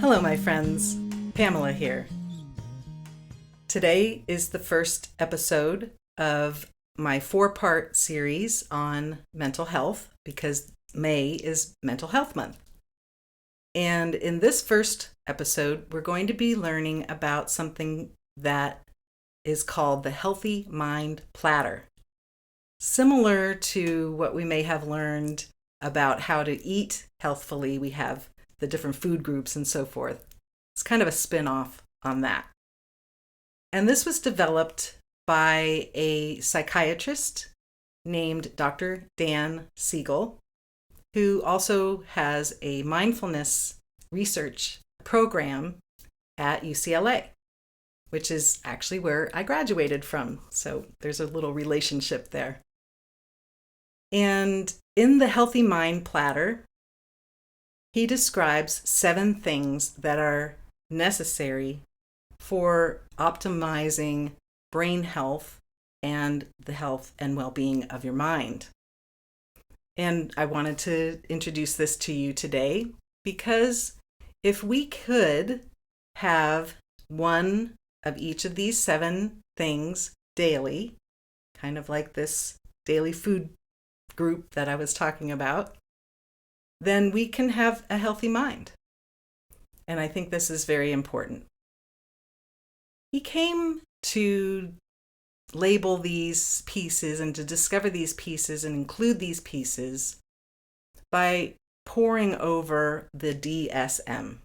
Hello, my friends. Pamela here. Today is the first episode of my 4-part series on mental health because May is Mental Health Month. And in this first episode, we're going to be learning about something that is called the Healthy Mind Platter. Similar to what we may have learned about how to eat healthfully, we have the different food groups and so forth. It's kind of a spin-off on that. And this was developed by a psychiatrist named Dr. Dan Siegel, who also has a mindfulness research program at UCLA, which is actually where I graduated from. So there's a little relationship there. And in the Healthy Mind Platter, he describes 7 things that are necessary for optimizing brain health and the health and well-being of your mind. And I wanted to introduce this to you today because if we could have one of each of these 7 things daily, kind of like this daily food group that I was talking about, then we can have a healthy mind. And I think this is very important. He came to label these pieces and to discover these pieces and include these pieces by poring over the DSM.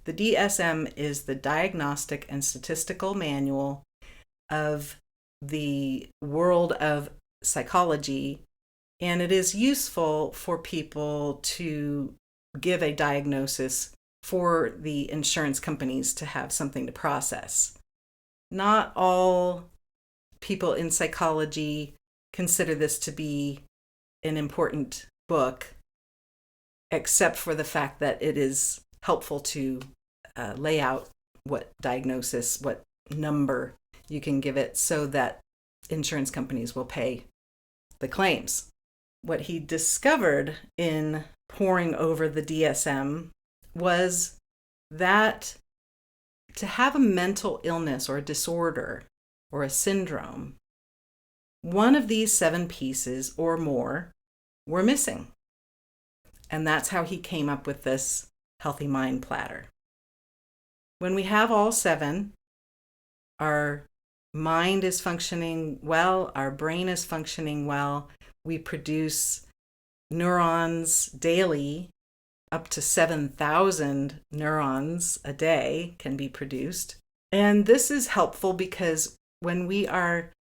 The DSM is the Diagnostic and Statistical Manual of the world of psychology, and it is useful for people to give a diagnosis for the insurance companies to have something to process. Not all people in psychology consider this to be an important book, except for the fact that it is helpful to lay out what diagnosis, what number you can give it so that insurance companies will pay the claims. What he discovered in poring over the DSM was that to have a mental illness or a disorder or a syndrome, one of these 7 pieces or more were missing. And that's how he came up with this Healthy Mind Platter. When we have all 7, our mind is functioning well, our brain is functioning well, we produce neurons daily. Up to 7,000 neurons a day can be produced. And this is helpful because when we are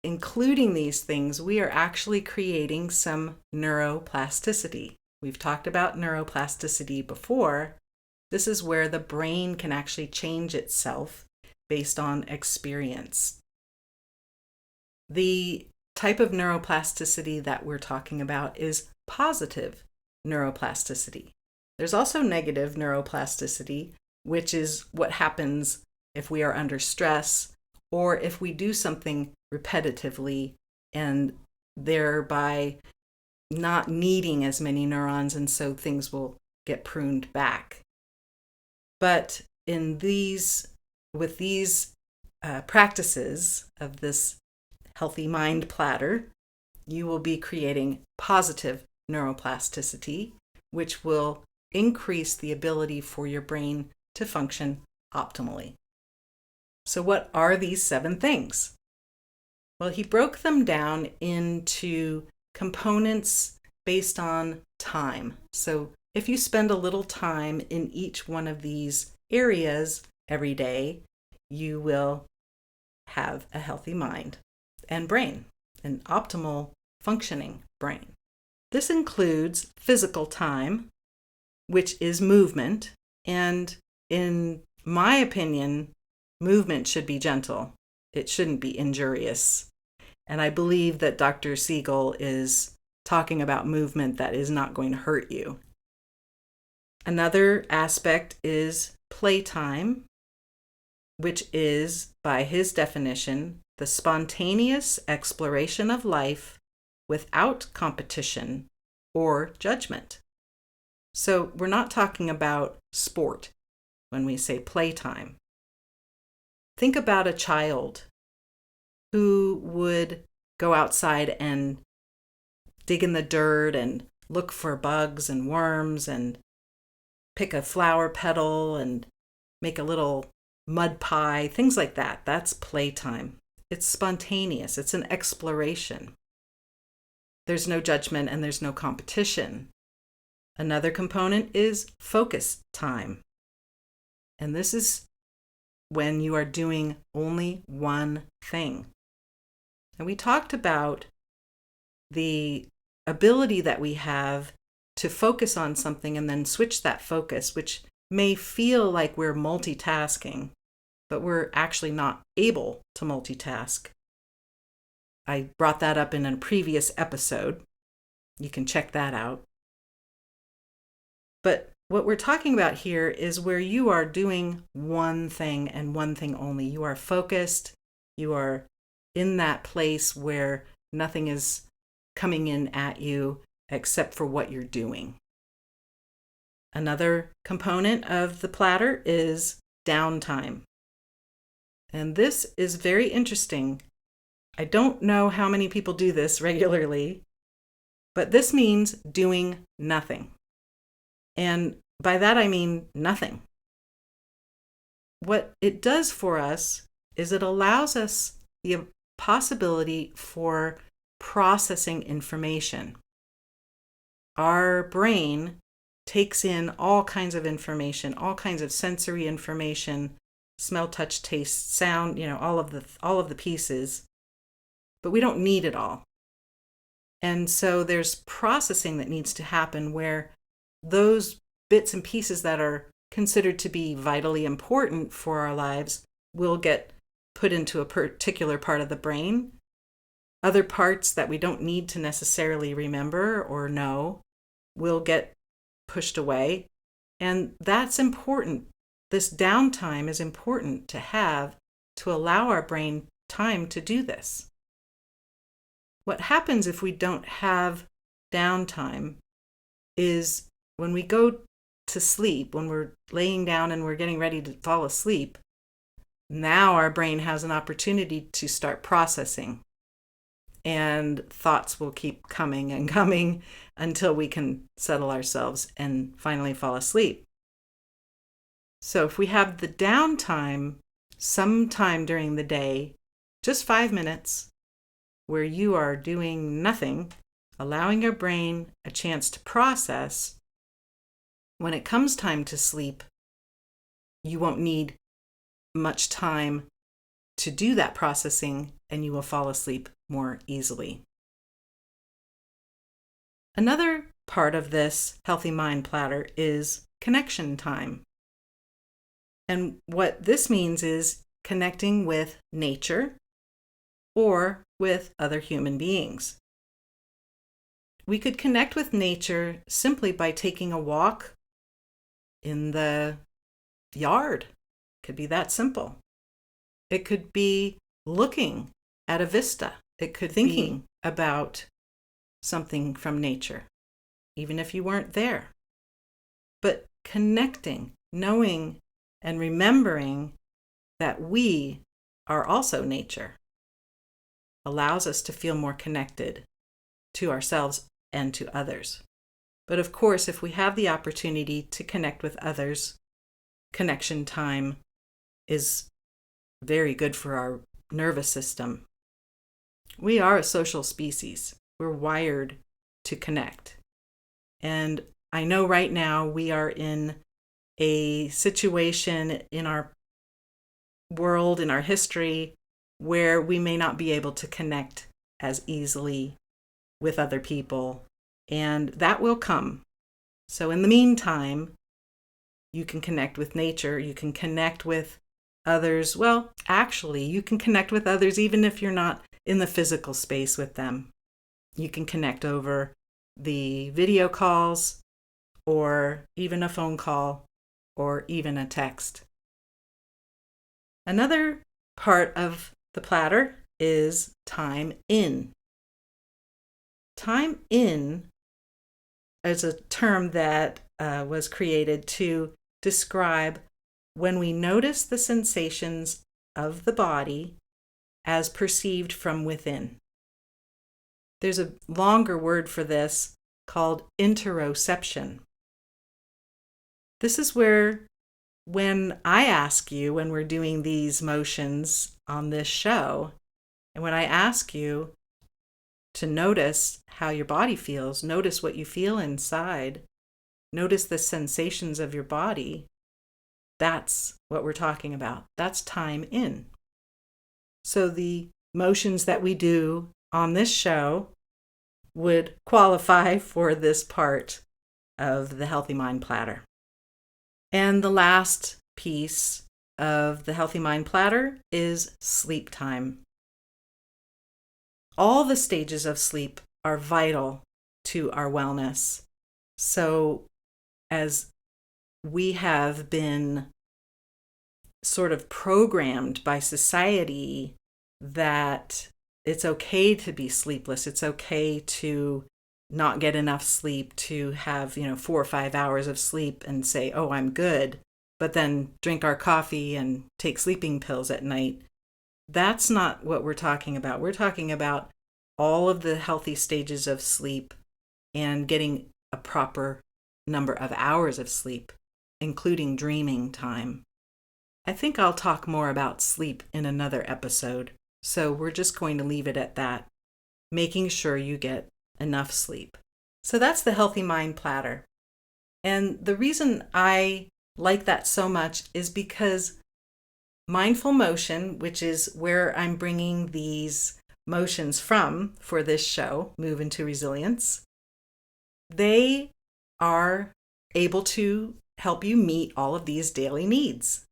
including these things, we are actually creating some neuroplasticity. We've talked about neuroplasticity before. This is where the brain can actually change itself based on experience. The type of neuroplasticity that we're talking about is positive neuroplasticity. There's also negative neuroplasticity, which is what happens if we are under stress or if we do something repetitively and thereby not needing as many neurons, and so things will get pruned back. But with these practices of this Healthy Mind Platter, you will be creating positive neuroplasticity, which will increase the ability for your brain to function optimally. So what are these 7 things? Well, he broke them down into components based on time. So if you spend a little time in each one of these areas every day, you will have a healthy mind and brain, an optimal functioning brain. This includes physical time, which is movement, and in my opinion, movement should be gentle. It shouldn't be injurious. And I believe that Dr. Siegel is talking about movement that is not going to hurt you. Another aspect is playtime, which is, by his definition, the spontaneous exploration of life without competition or judgment. So we're not talking about sport when we say playtime. Think about a child who would go outside and dig in the dirt and look for bugs and worms and pick a flower petal and make a little mud pie, things like that. That's playtime. It's spontaneous. It's an exploration. There's no judgment and there's no competition. Another component is focus time. And this is when you are doing only one thing. And we talked about the ability that we have to focus on something and then switch that focus, which may feel like we're multitasking, but we're actually not able to multitask. I brought that up in a previous episode. You can check that out. But what we're talking about here is where you are doing one thing and one thing only. You are focused. You are in that place where nothing is coming in at you except for what you're doing. Another component of the platter is downtime. And this is very interesting. I don't know how many people do this regularly, but this means doing nothing. And by that I mean nothing. What it does for us is it allows us the possibility for processing information. Our brain takes in all kinds of information, all kinds of sensory information, smell, touch, taste, sound, all of the pieces, but we don't need it all. And so there's processing that needs to happen where those bits and pieces that are considered to be vitally important for our lives will get put into a particular part of the brain. Other parts that we don't need to necessarily remember or know will get pushed away. And that's important. This downtime is important to have to allow our brain time to do this. What happens if we don't have downtime is when we go to sleep, when we're laying down and we're getting ready to fall asleep, now our brain has an opportunity to start processing. And thoughts will keep coming and coming until we can settle ourselves and finally fall asleep. So if we have the downtime sometime during the day, just 5 minutes, where you are doing nothing, allowing your brain a chance to process, when it comes time to sleep, you won't need much time to do that processing and you will fall asleep more easily. Another part of this Healthy Mind Platter is connection time. And what this means is connecting with nature or with other human beings. We could connect with nature simply by taking a walk in the yard. It could be that simple. It could be looking at a vista. It could be thinking about something from nature, even if you weren't there. But connecting, knowing, and remembering that we are also nature allows us to feel more connected to ourselves and to others. But of course, if we have the opportunity to connect with others, connection time is very good for our nervous system. We are a social species. We're wired to connect. And I know right now we are in a situation in our world, in our history, where we may not be able to connect as easily with other people. And that will come. So in the meantime, you can connect with nature. You can connect with others. Well, actually, you can connect with others even if you're not in the physical space with them. You can connect over the video calls or even a phone call or even a text. Another part of the platter is time in. Time in is a term that was created to describe when we notice the sensations of the body as perceived from within. There's a longer word for this called interoception. This is where, when I ask you, when we're doing these motions on this show, and when I ask you to notice how your body feels, notice what you feel inside, notice the sensations of your body, that's what we're talking about. That's time in. So the motions that we do on this show would qualify for this part of the Healthy Mind Platter. And the last piece of the Healthy Mind Platter is sleep time. All the stages of sleep are vital to our wellness. So as we have been sort of programmed by society that it's okay to be sleepless, it's okay to not get enough sleep, to have 4 or 5 hours of sleep and say, oh, I'm good, but then drink our coffee and take sleeping pills at night. That's not what we're talking about. We're talking about all of the healthy stages of sleep and getting a proper number of hours of sleep, including dreaming time. I think I'll talk more about sleep in another episode, so we're just going to leave it at that, making sure you get enough sleep. So that's the Healthy Mind Platter. And the reason I like that so much is because mindful motion, which is where I'm bringing these motions from for this show, Move into Resilience, they are able to help you meet all of these daily needs.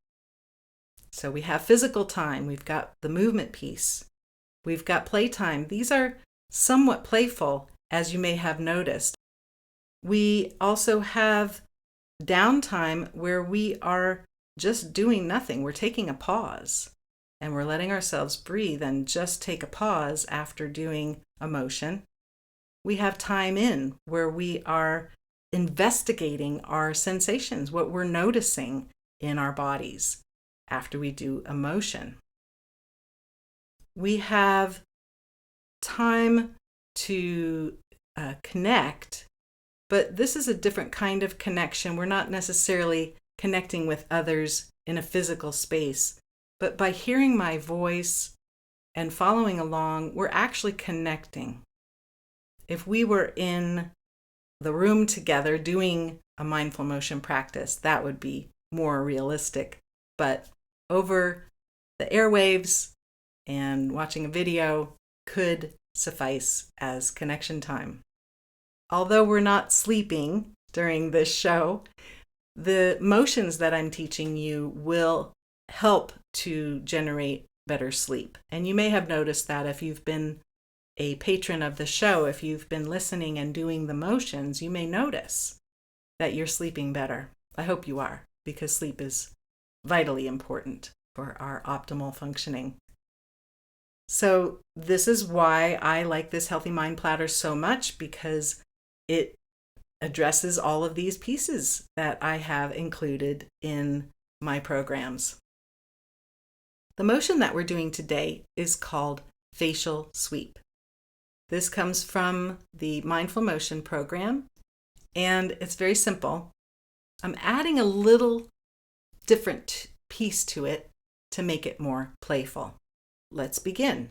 So we have physical time, we've got the movement piece, we've got playtime. These are somewhat playful, as you may have noticed. We also have downtime where we are just doing nothing. We're taking a pause and we're letting ourselves breathe and just take a pause after doing a motion. We have time in where we are investigating our sensations, what we're noticing in our bodies after we do a motion. We have time to connect, but this is a different kind of connection. We're not necessarily connecting with others in a physical space, but by hearing my voice and following along, we're actually connecting. If we were in the room together doing a mindful motion practice, that would be more realistic. But over the airwaves and watching a video could suffice as connection time. Although we're not sleeping during this show, the motions that I'm teaching you will help to generate better sleep. And you may have noticed that if you've been a patron of the show, if you've been listening and doing the motions, you may notice that you're sleeping better. I hope you are, because sleep is vitally important for our optimal functioning. So this is why I like this Healthy Mind Platter so much, because it addresses all of these pieces that I have included in my programs. The motion that we're doing today is called facial sweep. This comes from the Mindful Motion program, and it's very simple. I'm adding a little different piece to it to make it more playful. Let's begin.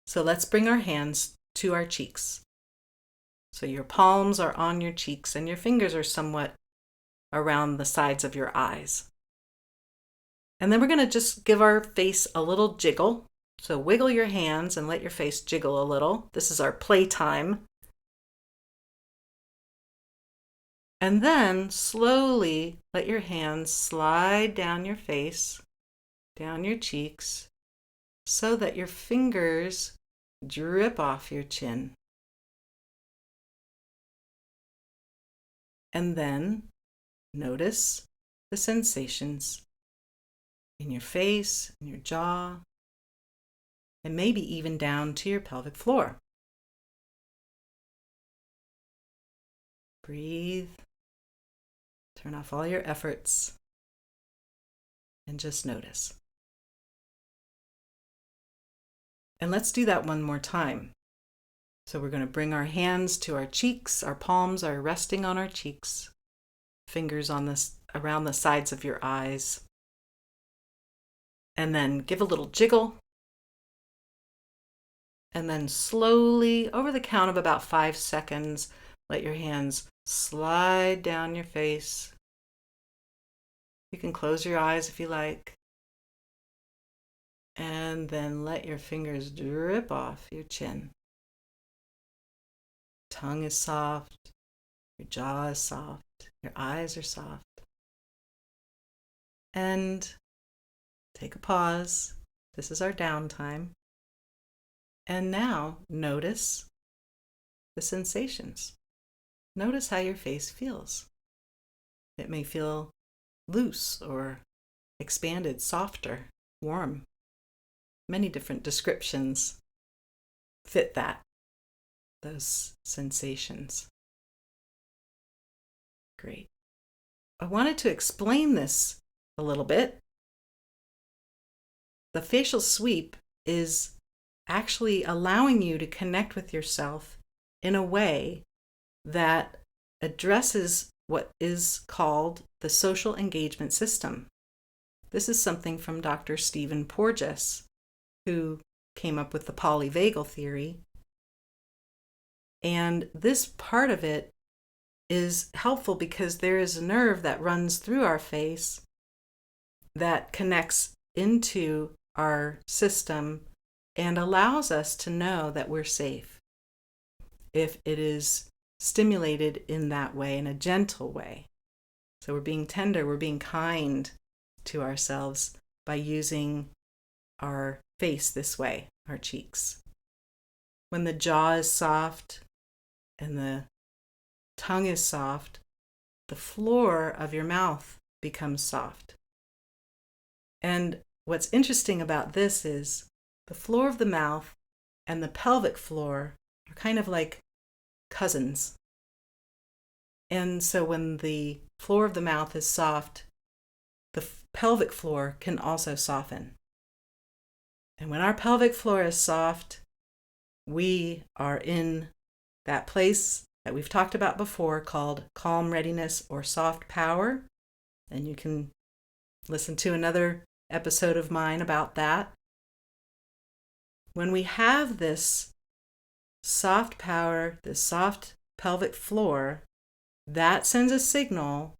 So let's bring our hands to our cheeks. So your palms are on your cheeks and your fingers are somewhat around the sides of your eyes. And then we're going to just give our face a little jiggle. So wiggle your hands and let your face jiggle a little. This is our playtime. And then slowly let your hands slide down your face, down your cheeks, so that your fingers drip off your chin. And then notice the sensations in your face, in your jaw, and maybe even down to your pelvic floor. Breathe Turn off all your efforts and just notice. And let's do that one more time. So we're going to bring our hands to our cheeks. Our palms are resting on our cheeks. Fingers on around the sides of your eyes. And then give a little jiggle. And then slowly, over the count of about 5 seconds, let your hands slide down your face. You can close your eyes if you like. And then let your fingers drip off your chin. Tongue is soft. Your jaw is soft. Your eyes are soft. And take a pause. This is our downtime. And now notice the sensations. Notice how your face feels. It may feel loose or expanded, softer, warm. Many different descriptions fit those sensations. Great. I wanted to explain this a little bit. The facial sweep is actually allowing you to connect with yourself in a way that addresses what is called the social engagement system. This is something from Dr. Stephen Porges, who came up with the polyvagal theory. And this part of it is helpful because there is a nerve that runs through our face that connects into our system and allows us to know that we're safe if it is stimulated in that way, in a gentle way. So we're being tender, we're being kind to ourselves by using our face this way, our cheeks. When the jaw is soft and the tongue is soft, the floor of your mouth becomes soft. And what's interesting about this is the floor of the mouth and the pelvic floor are kind of like cousins. And so when the floor of the mouth is soft, the pelvic floor can also soften. And when our pelvic floor is soft, we are in that place that we've talked about before called calm readiness or soft power. And you can listen to another episode of mine about that. When we have this soft power, this soft pelvic floor, that sends a signal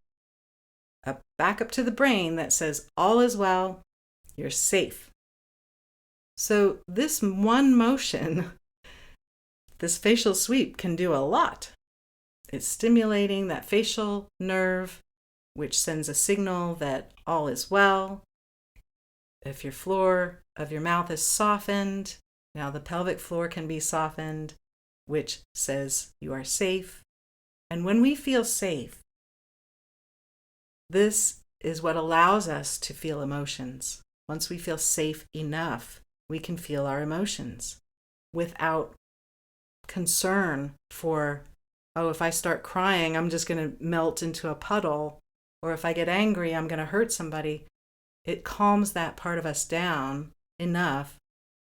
back up to the brain that says, all is well, you're safe. So this one motion, this facial sweep, can do a lot. It's stimulating that facial nerve, which sends a signal that all is well. If your floor of your mouth is softened, now the pelvic floor can be softened, which says you are safe. And when we feel safe, this is what allows us to feel emotions. Once we feel safe enough, we can feel our emotions without concern for, oh, if I start crying, I'm just going to melt into a puddle. Or if I get angry, I'm going to hurt somebody. It calms that part of us down enough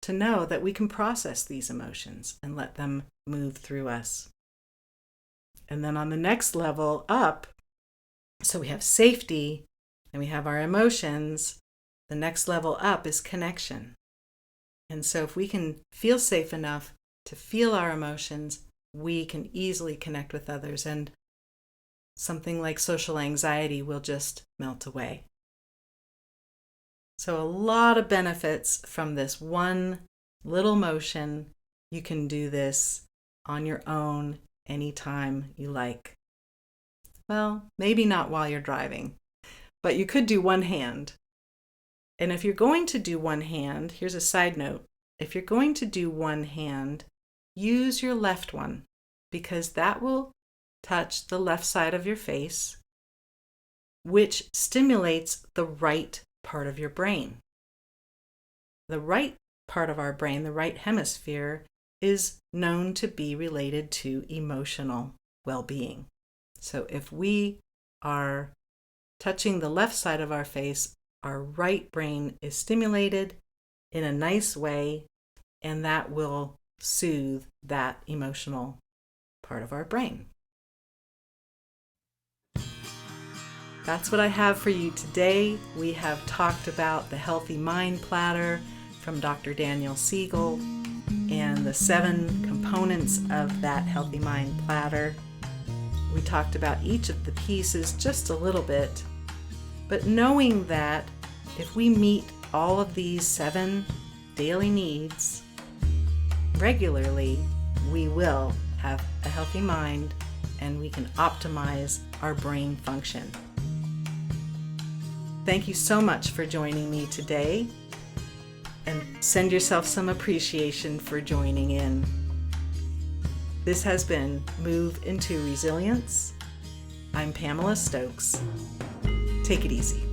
to know that we can process these emotions and let them move through us. And then on the next level up, so we have safety and we have our emotions, the next level up is connection. And so if we can feel safe enough to feel our emotions, we can easily connect with others, and something like social anxiety will just melt away. So a lot of benefits from this one little motion. You can do this on your own anytime you like. Well, maybe not while you're driving, but you could do one hand. And if you're going to do one hand, here's a side note. If you're going to do one hand, use your left one, because that will touch the left side of your face, which stimulates the right part of your brain. The right part of our brain, the right hemisphere, is known to be related to emotional well-being. So if we are touching the left side of our face, our right brain is stimulated in a nice way, and that will soothe that emotional part of our brain. That's what I have for you today. We have talked about the Healthy Mind Platter from Dr. Daniel Siegel and the 7 components of that Healthy Mind Platter. We talked about each of the pieces just a little bit, but knowing that if we meet all of these 7 daily needs regularly, we will have a healthy mind and we can optimize our brain function. Thank you so much for joining me today, and send yourself some appreciation for joining in. This has been Move into Resilience. I'm Pamela Stokes. Take it easy.